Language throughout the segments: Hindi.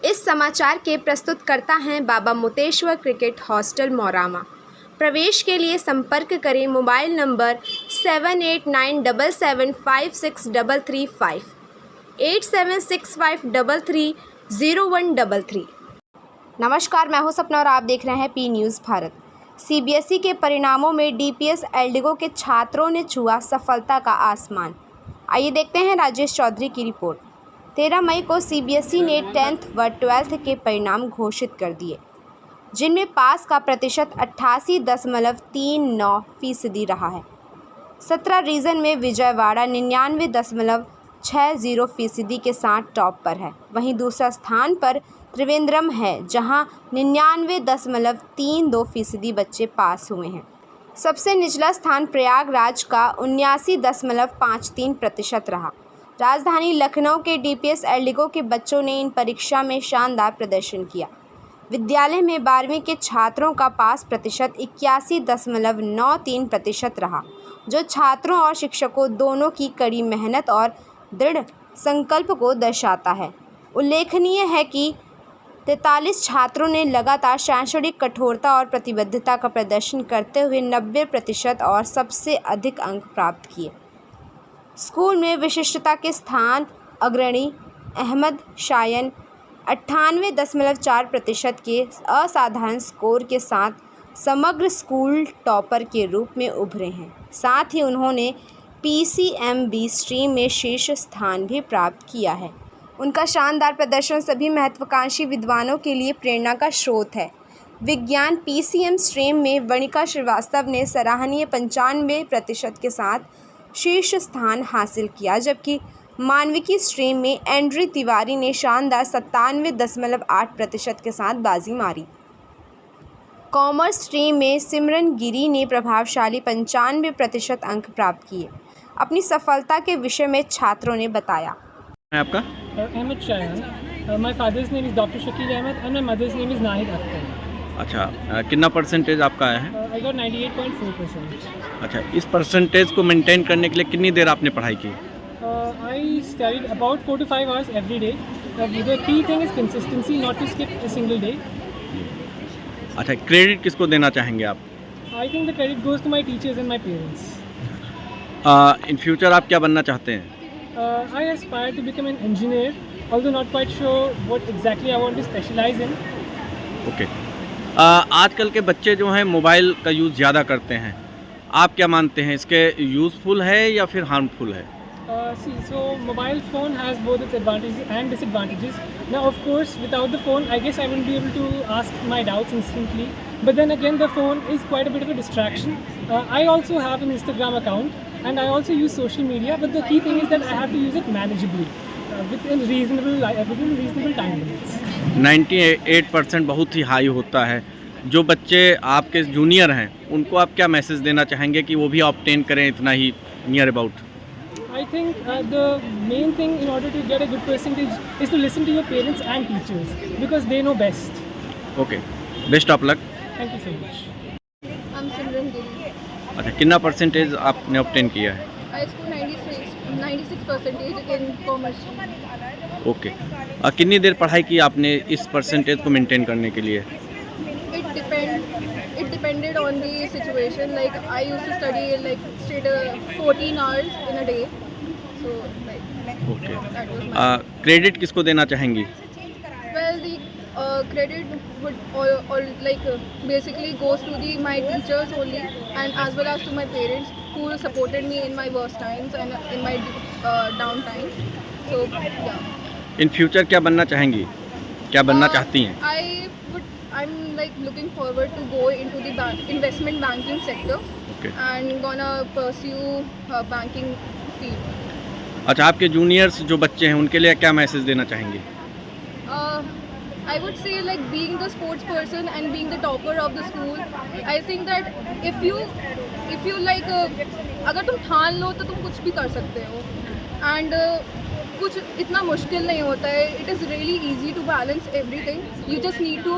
इस समाचार के प्रस्तुतकर्ता हैं बाबा मोतेश्वर क्रिकेट हॉस्टल मौरामा। प्रवेश के लिए संपर्क करें मोबाइल नंबर 7897756335 8765330133। नमस्कार, मैं हूं सपना और आप देख रहे हैं पी न्यूज़ भारत। सीबीएसई के परिणामों में डीपीएस एल्डिगो के छात्रों ने छुआ सफलता का आसमान। आइए देखते हैं राजेश चौधरी की रिपोर्ट। 13 मई को सीबीएसई ने 10th व 12th के परिणाम घोषित कर दिए, जिनमें पास का प्रतिशत 88.39% रहा है। 17 रीजन में विजयवाड़ा 99.60% के साथ टॉप पर है। वहीं दूसरा स्थान पर त्रिवेंद्रम है, जहां 99.32% बच्चे पास हुए हैं। सबसे निचला स्थान प्रयागराज का 79.53% रहा। राजधानी लखनऊ के डीपीएस एल्डिगो के बच्चों ने इन परीक्षा में शानदार प्रदर्शन किया। विद्यालय में 12वीं के छात्रों का पास प्रतिशत 81.93% रहा, जो छात्रों और शिक्षकों दोनों की कड़ी मेहनत और दृढ़ संकल्प को दर्शाता है। उल्लेखनीय है कि 43 छात्रों ने लगातार शैक्षणिक कठोरता और प्रतिबद्धता का प्रदर्शन करते हुए 90% और सबसे अधिक अंक प्राप्त किए। स्कूल में विशिष्टता के स्थान अग्रणी अहमद शायन 98.4% के असाधारण स्कोर के साथ समग्र स्कूल टॉपर के रूप में उभरे हैं। साथ ही उन्होंने पीसीएमबी स्ट्रीम में शीर्ष स्थान भी प्राप्त किया है। उनका शानदार प्रदर्शन सभी महत्वाकांक्षी विद्वानों के लिए प्रेरणा का स्रोत है। विज्ञान पीसीएम स्ट्रीम में वणिका श्रीवास्तव ने सराहनीय 95% के साथ शीर्ष स्थान हासिल किया, जबकि मानविकी स्ट्रीम में एंड्री तिवारी ने शानदार 97.8% के साथ बाजी मारी। कॉमर्स स्ट्रीम में सिमरन गिरी ने प्रभावशाली 95% अंक प्राप्त किए। अपनी सफलता के विषय में छात्रों ने बताया। आपका Ahmed Shayan, my father's name is doctor Shakeel Ahmed and my mother's name is Nahid Akhtar. अच्छा, कितना परसेंटेज आपका आया है? I got 98.4%। अच्छा, इस परसेंटेज को मेंटेन करने के लिए कितनी देर आपने पढ़ाई की? I studied about 4 to 5 hours every day. The key thing is consistency, not to skip a single day. अच्छा, क्रेडिट किसको देना चाहेंगे आप? I think the credit goes to my teachers and my parents. In future आप क्या बनना चाहते हैं? I aspire to become an engineer, although not quite sure what exactly I want to specialize in. Okay. आजकल के बच्चे जो हैं मोबाइल का यूज़ ज़्यादा करते हैं, आप क्या मानते हैं, इसके यूज़फुल है या फिर हार्मफुल है? So mobile phone has both its advantages and disadvantages. Now, of course, without the phone, I guess I wouldn't be able to ask my doubts instantly. But then again, the phone is quite a bit of a distraction. I also have an Instagram account, and I also use social media. But the key thing is that I have to use it manageably, within reasonable time limits. 98% बहुत ही हाई होता है। जो बच्चे आपके जूनियर हैं, उनको आप क्या मैसेज देना चाहेंगे कि वो भी ऑब्टेन करें इतना ही near about? I think the main thing in order to get a good percentage is to listen to your parents and teachers because they know best. Okay, best of luck. Thank you so much. I'm Simran Giri. अच्छा, कितना परसेंटेज आपने ऑब्टेन किया है? I scored 96% in commerce. Okay. कितनी देर पढ़ाई की आपने इस परसेंटेज को मेंटेन करने के लिए? It depended on the situation. Like I used to study like straight 14 hours in a day. So like okay. that was my. Credit किसको देना चाहेंगी? Well, the credit would all basically goes to my teachers only, and as well as to my parents who supported me in my worst times and in my down times. So yeah. In future क्या बनना चाहेंगी, क्या बनना चाहती हैं? I'm like looking forward to go into the investment banking sector. Okay. And gonna pursue banking field. अच्छा, आपके जूनियर्स जो बच्चे हैं उनके लिए क्या मैसेज देना चाहेंगे? I would say like being the sports person and being the topper of the school, I think that if you like अगर तुम ठान लो तो तुम कुछ भी कर सकते हो, and कुछ इतना मुश्किल नहीं होता है. It is really easy to balance everything. You just need to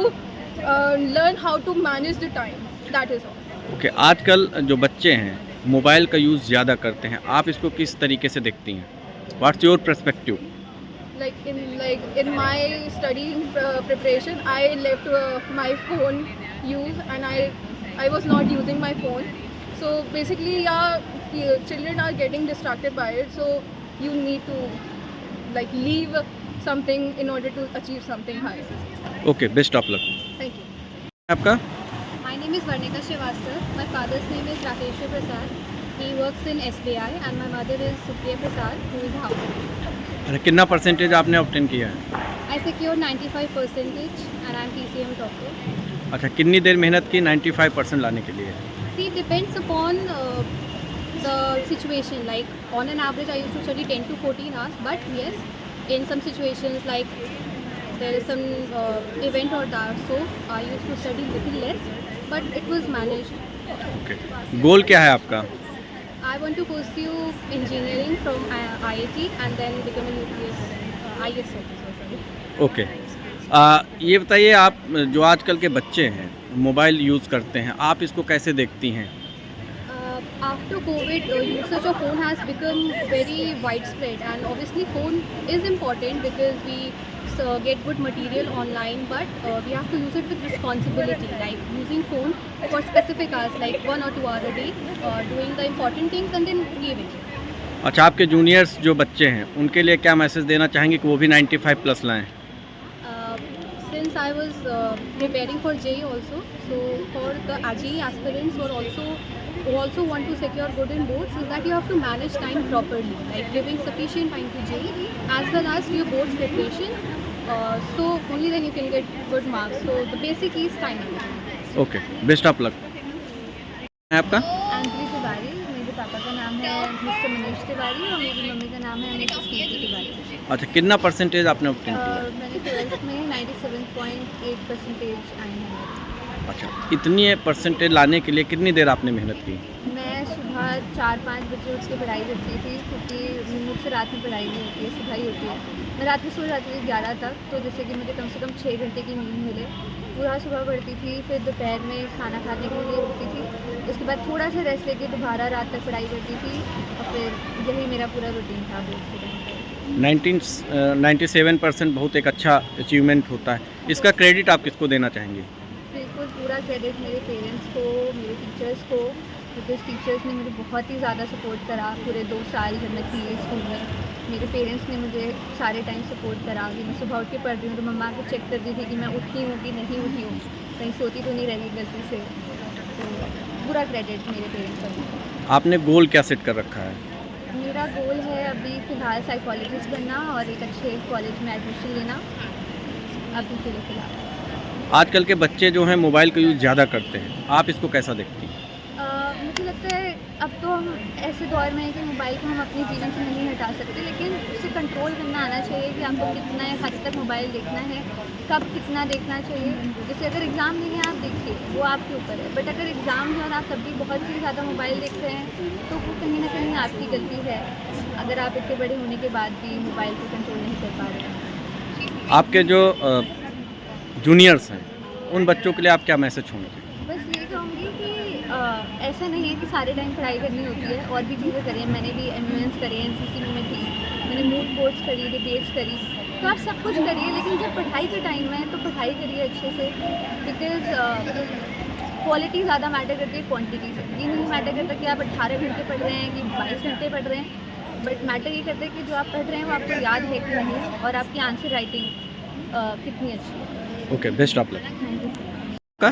learn how to manage the time. That is all. Okay, आजकल जो बच्चे हैं मोबाइल का यूज़ ज़्यादा करते हैं, आप इसको किस तरीके से देखती हैं? What's your perspective? like in my studying preparation, I left my phone use, and I was not using my phone. So basically, children are getting distracted by it. So you need to like leave something in order to achieve something high. Okay, best of luck. Thank you. आपका? My name is Varnika Srivastava. My father's name is Rakeshwar Prasad. He works in SBI and my mother is Supriya Prasad, who is a housewife. अरे कितना परसेंटेज आपने ऑब्टेन किया है? I secured 95% and I'm PCM topper. अच्छा, कितनी देर मेहनत की 95% लाने के लिए? See, it depends upon the situation. Like on an average, I used to study 10 to 14 hours. But yes, in some situations like there is some event or that, so I used to study little less. But it was managed. Okay, goal क्या है आपका? I want to pursue engineering from IIT and then become a UPS IAS officer. Okay, ये बताइए, आप जो आजकल के बच्चे हैं मोबाइल यूज़ करते हैं, आप इसको कैसे देखती हैं? After COVID, usage of phone has become very widespread, and obviously phone is important because we get good material online, but we have to use it with responsibility, like using phone for specific hours, like 1 or 2 hours a day, doing the important things and then leaving. अच्छा, आपके जूनियर्स जो बच्चे हैं उनके लिए क्या मैसेज देना चाहेंगे कि वो भी 95 प्लस लाएं? Since I was preparing for JEE also, so for the JEE aspirants who also want to secure good in boards, is that you have to manage time properly, like giving sufficient time to JEE as well as to your board's preparation. So only then you can get good marks. So the basic is time management. Okay, best of luck. आपका? अंजलि तिवारी, मेरे पापा का नाम है मिस्टर मनीष तिवारी और मेरी मम्मी का नाम है मिसेस कीर्ति तिवारी। अच्छा, कितना परसेंटेज आपने ऑब्टेन किया? मैंने 12th में 97.8% आई है। अच्छा, इतनी परसेंटेज लाने के लिए कितनी देर आपने मेहनत की? मैं सुबह 4-5 बजे उठ के पढ़ाई करती थी, क्योंकि मुझसे रात में पढ़ाई नहीं होती है, सुबह ही होती है। मैं रात में सो जाती थी 11 तक, तो जैसे कि मुझे कम से कम 6 घंटे की नींद मिले। पूरा सुबह पढ़ती थी, फिर दोपहर में खाना खाने के लिए उठती थी, उसके बाद थोड़ा सा रेस्ट लेके दोबारा रात तक पढ़ाई करती थी, और फिर यही मेरा पूरा रूटीन था बोर्ड के टाइम पे। 97% बहुत एक अच्छा अचीवमेंट होता है। इसका क्रेडिट आप किसको देना चाहेंगे? बिल्कुल पूरा क्रेडिट मेरे पेरेंट्स को, मेरे टीचर्स को, बिकॉज टीचर्स ने मुझे बहुत ही ज़्यादा सपोर्ट करा पूरे 2 साल जब मैं थी स्कूल में। मेरे पेरेंट्स ने मुझे सारे टाइम सपोर्ट करा कि मैं सुबह उठ के पढ़ रही हूँ तो मम्मा को चेक करती थी कि मैं उठी हूँ कि नहीं उठी हूँ, कहीं सोती तो नहीं रही गलती से। तो पूरा क्रेडिट मेरे पेरेंट्स का। आपने गोल क्या सेट कर रखा है? मेरा गोल है अभी फ़िलहाल साइकोलॉजिस्ट बनना और एक अच्छे कॉलेज में एडमिशन लेना, अभी के लिए फ़िलहाल। आजकल के बच्चे जो हैं मोबाइल का यूज़ ज़्यादा करते हैं, आप इसको कैसा देखती हैं? मुझे लगता है अब तो हम ऐसे दौर में हैं कि मोबाइल को हम अपने जीवन से नहीं हटा सकते, लेकिन उसे कंट्रोल करना आना चाहिए कि आपको कितना हद तक मोबाइल देखना है, कब कितना देखना चाहिए। जैसे अगर एग्ज़ाम नहीं है आप देखिए, वो आपके ऊपर है, बट अगर एग्ज़ाम है और आप तब भी बहुत ही ज़्यादा मोबाइल देख रहे हैं तो वो कहीं ना कहीं आपकी गलती है, अगर आप इतने बड़े होने के बाद भी मोबाइल को कंट्रोल नहीं कर पा रहे हैं। आपके जो जूनियर्स हैं उन बच्चों के लिए आप क्या मैसेज छोड़ेंगे? बस ये कहूँगी कि ऐसा नहीं है कि सारे टाइम पढ़ाई करनी होती है, और भी चीज़ें करी हैं। मैंने भी MUNs करे, NCC में थी, मैंने मूड कोर्ट्स करी, डिबेट्स करी, तो आप सब कुछ करिए, लेकिन जब पढ़ाई का टाइम है तो पढ़ाई करिए अच्छे से, बिकॉज क्वालिटी ज़्यादा मैटर करती है क्वांटिटी से। ये नहीं मैटर करता कि आप 18 घंटे पढ़ रहे हैं कि 22 घंटे पढ़ रहे हैं, बट मैटर ये करता है कि जो आप पढ़ रहे हैं वो आपको याद है कि नहीं, और आपकी आंसर राइटिंग कितनी अच्छी है। Okay, best of luck. का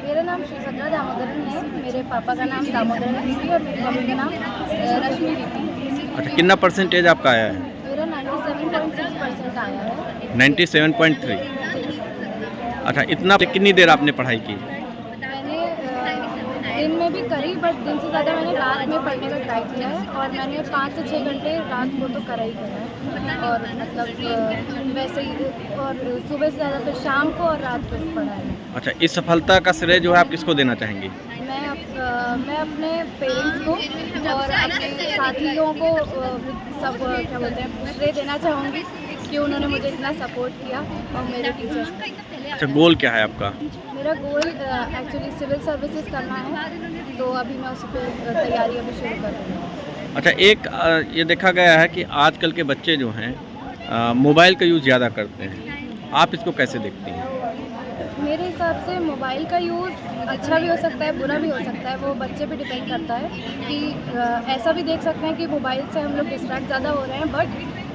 मेरा नाम श्रीभद्रा दामोदरन है, मेरे पापा का नाम दामोदरन रीति और मेरी मम्मी का नाम रश्मि रीति। अच्छा, कितना परसेंटेज आपका आया है? मेरा 97.6% आया है। 97.3। अच्छा, इतना कितनी देर आपने पढ़ाई की? मैंने दिन में भी करी, बट दिन से ज़्यादा मैंने रात में पढ़ने का ट्राई किया है, और मैंने 5 से 6 घंटे रात को तो करा ही करा है, और मतलब वैसे ही, और सुबह से ज़्यादा फिर शाम को और रात को पढ़ा है। अच्छा, इस सफलता का श्रेय जो है आप किसको देना चाहेंगी? मैं अपने पेरेंट्स को और अपने साथियों को सब क्या बोलते हैं श्रेय देना चाहूँगी कि उन्होंने मुझे इतना सपोर्ट किया, और मेरे टीचर्स को। अच्छा, गोल क्या है आपका? मेरा गोल एक्चुअली सिविल सर्विसेज करना है, तो अभी मैं उस पर तैयारी अभी शुरू कर रही हूँ। अच्छा, एक ये देखा गया है कि आजकल के बच्चे जो हैं मोबाइल का यूज़ ज़्यादा करते हैं, आप इसको कैसे देखती हैं? मेरे हिसाब से मोबाइल का यूज़ अच्छा भी हो सकता है, बुरा भी हो सकता है। वो बच्चे पे डिपेंड करता है कि ऐसा भी देख सकते हैं कि मोबाइल से हम लोग डिस्ट्रैक्ट ज़्यादा हो रहे हैं, बट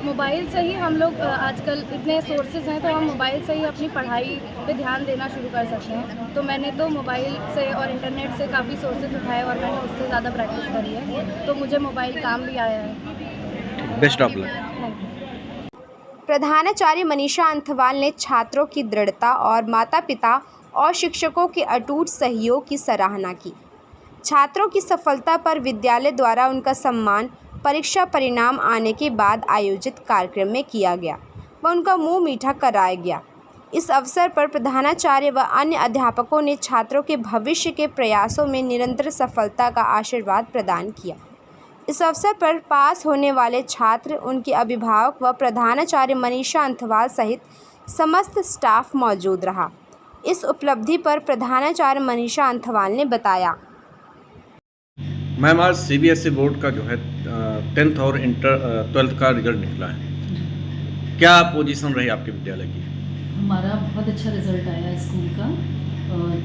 मोबाइल से ही हम लोग आजकल इतने सोर्सेज हैं, तो हम मोबाइल से ही अपनी पढ़ाई पे ध्यान देना शुरू कर सकते हैं। तो मैंने तो मोबाइल से और इंटरनेट से काफ़ी सोर्सेज उठाए और मैंने उससे ज़्यादा प्रैक्टिस करी है, तो मुझे मोबाइल काम भी आया है। Best of luck. Thank you. प्रधानाचार्य मनीषा अंथवाल ने छात्रों की दृढ़ता और माता-पिता और शिक्षकों के अटूट सहयोग की सराहना की। छात्रों की सफलता पर विद्यालय द्वारा उनका सम्मान परीक्षा परिणाम आने के बाद आयोजित कार्यक्रम में किया गया व उनका मुंह मीठा कराया गया। इस अवसर पर प्रधानाचार्य व अन्य अध्यापकों ने छात्रों के भविष्य के प्रयासों में निरंतर सफलता का आशीर्वाद प्रदान किया। इस अवसर पर पास होने वाले छात्र, उनके अभिभावक व प्रधानाचार्य मनीषा अंथवाल सहित समस्त स्टाफ मौजूद रहा। इस उपलब्धि पर प्रधानाचार्य मनीषा अंथवाल ने बताया। मैम, आज सीबीएसई बोर्ड का जो है 10th और 12th का रिजल्ट निकला है, क्या पोजीशन रही आपके विद्यालय की? हमारा बहुत अच्छा रिजल्ट आया स्कूल का।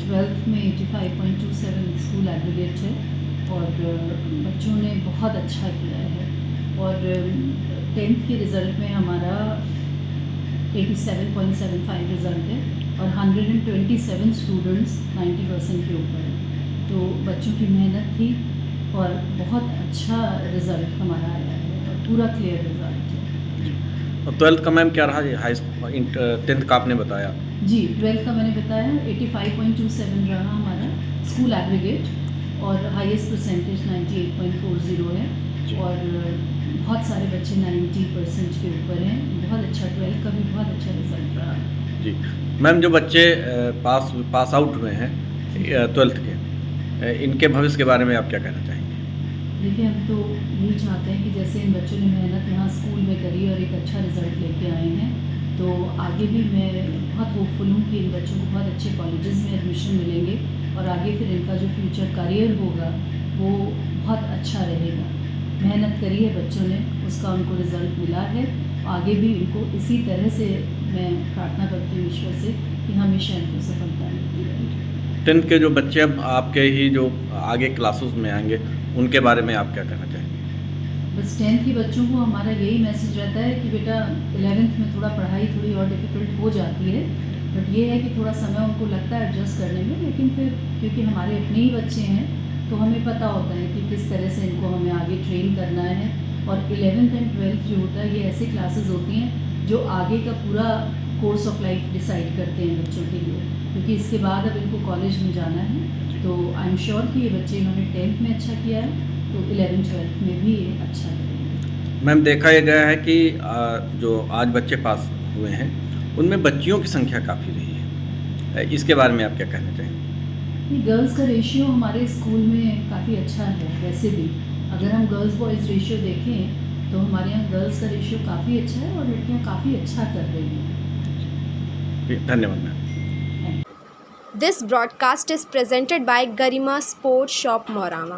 12th में 85.27 स्कूल एग्रीगेट है और बच्चों ने बहुत अच्छा किया है। और 10th के रिज़ल्ट में हमारा 87.75 रिज़ल्ट है और 127 स्टूडेंट्स 90% के ऊपर है। तो बच्चों की मेहनत थी और बहुत अच्छा रिज़ल्ट हमारा आया है और पूरा क्लियर रिज़ल्ट है। और 12th का मैम क्या रहा? 10th का आपने बताया। जी, 12th का मैंने बताया 85.27 रहा हमारा स्कूल एग्रीगेट और हाईएस्ट परसेंटेज 98.40 है और बहुत सारे बच्चे 90% के ऊपर हैं। बहुत अच्छा 12th का भी बहुत अच्छा रिजल्ट रहा। जी मैम, जो बच्चे पास आउट हुए हैं 12th के, इनके भविष्य के बारे में आप क्या कहना चाहेंगे? देखिए, हम तो यही चाहते हैं कि जैसे इन बच्चों ने मेहनत यहाँ स्कूल में करी और एक अच्छा रिजल्ट लेके आए हैं, तो आगे भी मैं बहुत होपफुल हूँ कि इन बच्चों को बहुत अच्छे कॉलेजेस में एडमिशन मिलेंगे और आगे फिर इनका जो फ्यूचर करियर होगा वो बहुत अच्छा रहेगा। मेहनत करी है बच्चों ने, उसका उनको रिज़ल्ट मिला है। आगे भी इनको इसी तरह से मैं प्रार्थना करती हूँ ईश्वर से कि हमेशा इनको सफलता मिलती रहे। 10th के जो बच्चे अब आपके ही जो आगे क्लासेस में आएंगे, उनके बारे में आप क्या कहना चाहेंगे? बस 10th के बच्चों को हमारा यही मैसेज रहता है कि बेटा 11th में थोड़ा पढ़ाई थोड़ी और डिफ़िकल्ट हो जाती है, बट ये है कि थोड़ा समय उनको लगता है एडजस्ट करने में, लेकिन फिर क्योंकि हमारे अपने ही बच्चे हैं तो हमें पता होता है कि किस तरह से इनको हमें आगे ट्रेन करना है। और 11th एंड 12th जो होता है ये ऐसी क्लासेस होती हैं जो आगे का पूरा कोर्स ऑफ लाइफ डिसाइड करते हैं बच्चों के लिए, क्योंकि इसके बाद अब इनको कॉलेज में जाना है। तो आई एम श्योर कि ये बच्चे इन्होंने 10th में अच्छा किया है तो 11th 12th में भी अच्छा करेंगे। मैम, देखा यह गया है कि जो आज बच्चे पास हुए हैं उनमें बच्चियों की संख्या काफ़ी रही है, इसके बारे में आप क्या कहना चाहेंगे? गर्ल्स का रेशियो हमारे स्कूल में काफ़ी अच्छा है। वैसे भी अगर हम गर्ल्स बॉयज़ रेशियो देखें तो हमारे यहाँ गर्ल्स का रेशियो काफ़ी अच्छा है और लड़कियाँ काफ़ी अच्छा कर रही हैं। धन्यवाद ma'am. This broadcast is presented by Garima Sports Shop Morawa.